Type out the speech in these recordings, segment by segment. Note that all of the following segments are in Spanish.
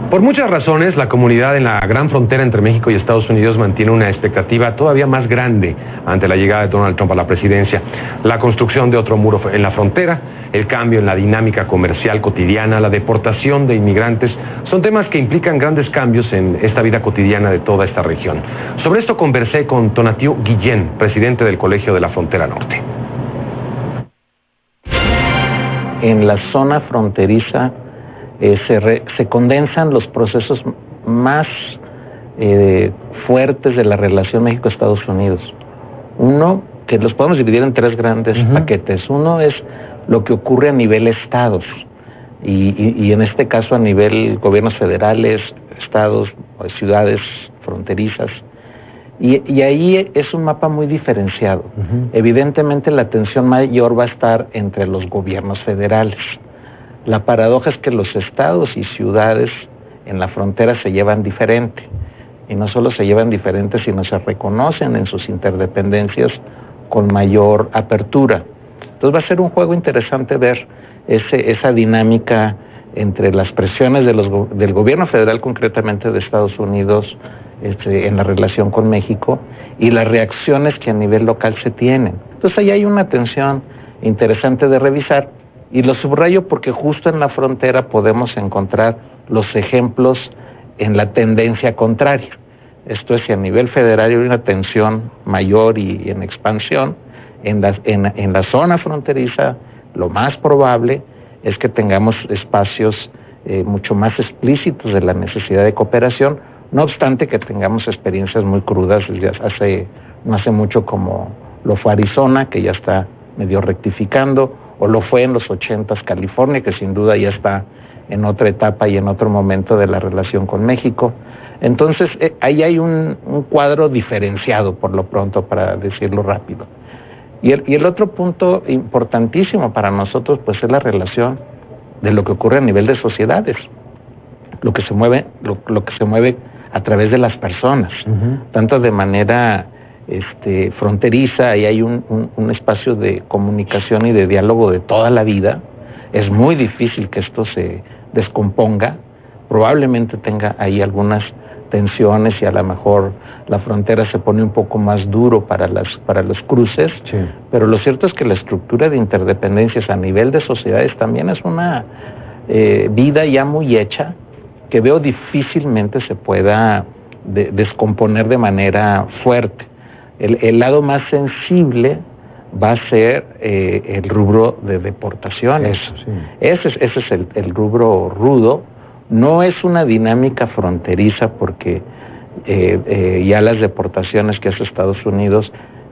Por muchas razones, la comunidad en la gran frontera entre México y Estados Unidos mantiene una expectativa todavía más grande ante la llegada de Donald Trump a la presidencia. La construcción de otro muro en la frontera, el cambio en la dinámica comercial cotidiana, la deportación de inmigrantes, son temas que implican grandes cambios en esta vida cotidiana de toda esta región. Sobre esto conversé con Tonatiuh Guillén, presidente del Colegio de la Frontera Norte. En la zona fronteriza se condensan los procesos más fuertes de la relación México-Estados Unidos. Uno, que los podemos dividir en tres grandes paquetes. Uno es lo que ocurre a nivel estados, y en este caso a nivel gobiernos federales, estados, ciudades fronterizas. Y ahí es un mapa muy diferenciado. Evidentemente la atención mayor va a estar entre los gobiernos federales. La paradoja es que los estados y ciudades en la frontera se llevan diferente. Y no solo se llevan diferente, sino se reconocen en sus interdependencias con mayor apertura. Entonces va a ser un juego interesante ver esa dinámica entre las presiones del gobierno federal, concretamente de Estados Unidos, en la relación con México, y las reacciones que a nivel local se tienen. Entonces ahí hay una tensión interesante de revisar, y lo subrayo porque justo en la frontera podemos encontrar los ejemplos en la tendencia contraria. Esto es, si a nivel federal hay una tensión mayor y en expansión, en la zona fronteriza lo más probable es que tengamos espacios mucho más explícitos de la necesidad de cooperación, no obstante que tengamos experiencias muy crudas desde no hace mucho, como lo fue Arizona, que ya está medio rectificando, o lo fue en los 80s California, que sin duda ya está en otra etapa y en otro momento de la relación con México. Entonces, ahí hay un cuadro diferenciado, por lo pronto, para decirlo rápido. Y el otro punto importantísimo para nosotros, pues, es la relación de lo que ocurre a nivel de sociedades, lo que se mueve a través de las personas, tanto de manera fronteriza. Ahí hay un espacio de comunicación y de diálogo de toda la vida. Es muy difícil que esto se descomponga. Probablemente tenga ahí algunas tensiones y a lo mejor la frontera se pone un poco más duro para los cruces, sí. Pero lo cierto es que la estructura de interdependencias a nivel de sociedades también es una vida ya muy hecha, que veo difícilmente se pueda descomponer de manera fuerte. El lado más sensible va a ser el rubro de deportaciones. Eso, sí. Ese es el rubro rudo. No es una dinámica fronteriza porque ya las deportaciones que hace Estados Unidos,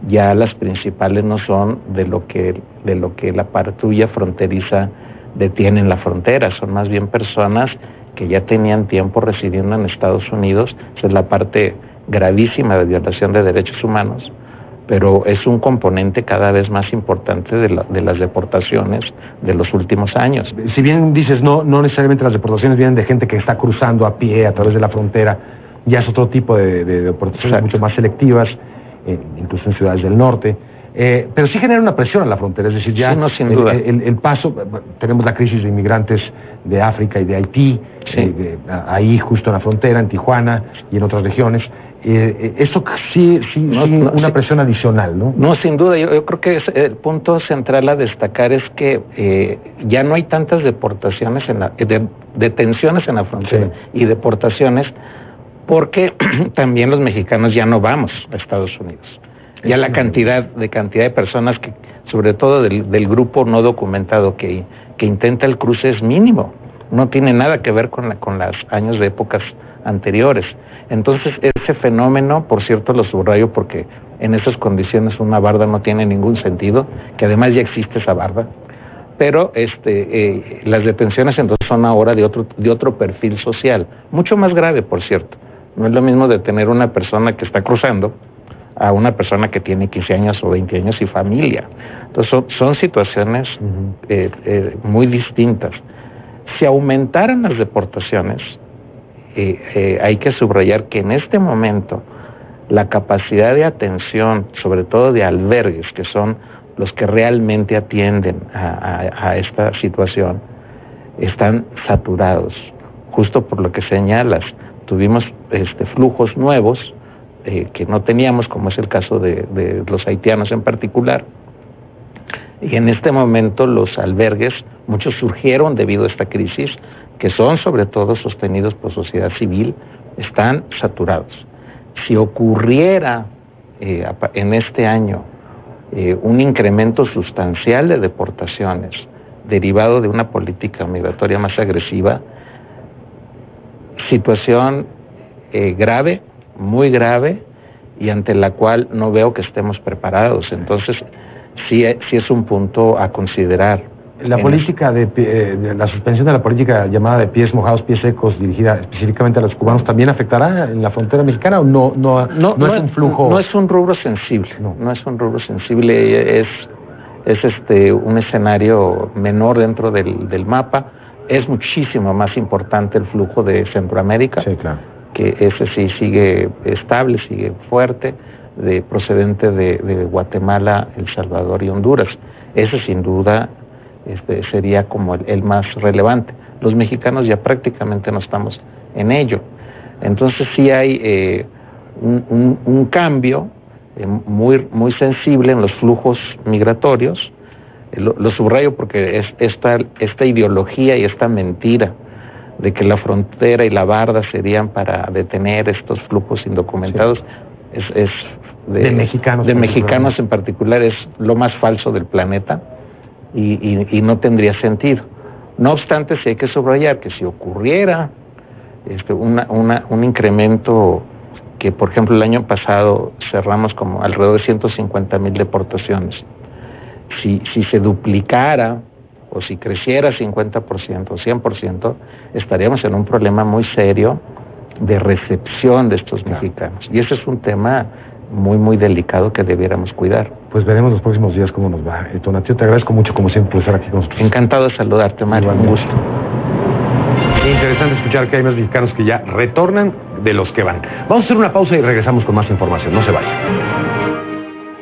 ya las principales no son de lo que la patrulla fronteriza detiene en la frontera, son más bien personas que ya tenían tiempo residiendo en Estados Unidos. Esa es la parte gravísima de violación de derechos humanos, pero es un componente cada vez más importante de las deportaciones de los últimos años. Si bien dices, no necesariamente las deportaciones vienen de gente que está cruzando a pie a través de la frontera, ya es otro tipo de deportaciones mucho más selectivas, incluso en ciudades del norte, pero sí genera una presión en la frontera, es decir, ya sí, no, sin duda. El paso, tenemos la crisis de inmigrantes de África y de Haití, sí. Ahí justo en la frontera, en Tijuana y en otras regiones. Eso sí, una presión adicional, ¿no? No, sin duda. Yo creo que el punto central a destacar es que ya no hay tantas deportaciones, detenciones en la frontera, sí. Y deportaciones, porque también los mexicanos ya no vamos a Estados Unidos. Ya la cantidad de personas que, sobre todo del grupo no documentado que intenta el cruce, es mínimo. No tiene nada que ver con los años de épocas anteriores. Entonces, ese fenómeno, por cierto, lo subrayo porque en esas condiciones una barda no tiene ningún sentido, que además ya existe esa barda, pero las detenciones entonces son ahora de otro perfil social, mucho más grave, por cierto. No es lo mismo detener una persona que está cruzando a una persona que tiene 15 años o 20 años y familia. Entonces son situaciones muy distintas. Si aumentaran las deportaciones, hay que subrayar que en este momento la capacidad de atención, sobre todo de albergues, que son los que realmente atienden a esta situación, están saturados. justo por lo que señalas, tuvimos flujos nuevos que no teníamos, como es el caso de los haitianos en particular, y en este momento los albergues, muchos surgieron debido a esta crisis, que son sobre todo sostenidos por sociedad civil, están saturados. Si ocurriera en este año un incremento sustancial de deportaciones derivado de una política migratoria más agresiva, situación grave, muy grave, y ante la cual no veo que estemos preparados. Entonces, sí es un punto a considerar. La política de la suspensión de la política llamada de pies mojados, pies secos, dirigida específicamente a los cubanos, ¿también afectará en la frontera mexicana o no es un flujo? No es un rubro sensible, no es un rubro sensible, es un escenario menor dentro del mapa. Es muchísimo más importante el flujo de Centroamérica, sí, claro, que ese sí sigue estable, sigue fuerte, procedente de Guatemala, El Salvador y Honduras. Ese sin duda sería como el más relevante. Los mexicanos ya prácticamente no estamos en ello. Entonces sí hay un cambio muy sensible en los flujos migratorios. Lo subrayo porque esta ideología y esta mentira de que la frontera y la barda serían para detener estos flujos indocumentados, sí, de mexicanos en particular, es lo más falso del planeta y no tendría sentido. No obstante, sí hay que subrayar que si ocurriera un incremento, que por ejemplo el año pasado cerramos como alrededor de 150,000 deportaciones, si se duplicara o si creciera 50% o 100%, estaríamos en un problema muy serio de recepción de estos mexicanos. Y ese es un tema muy delicado que debiéramos cuidar. Pues veremos los próximos días cómo nos va. Tonatiuh, te agradezco mucho como siempre por estar aquí con nosotros. Encantado de saludarte, Mario, un gusto. Interesante escuchar que hay más mexicanos que ya retornan de los que van. Vamos a hacer una pausa y regresamos con más información. No se vayan.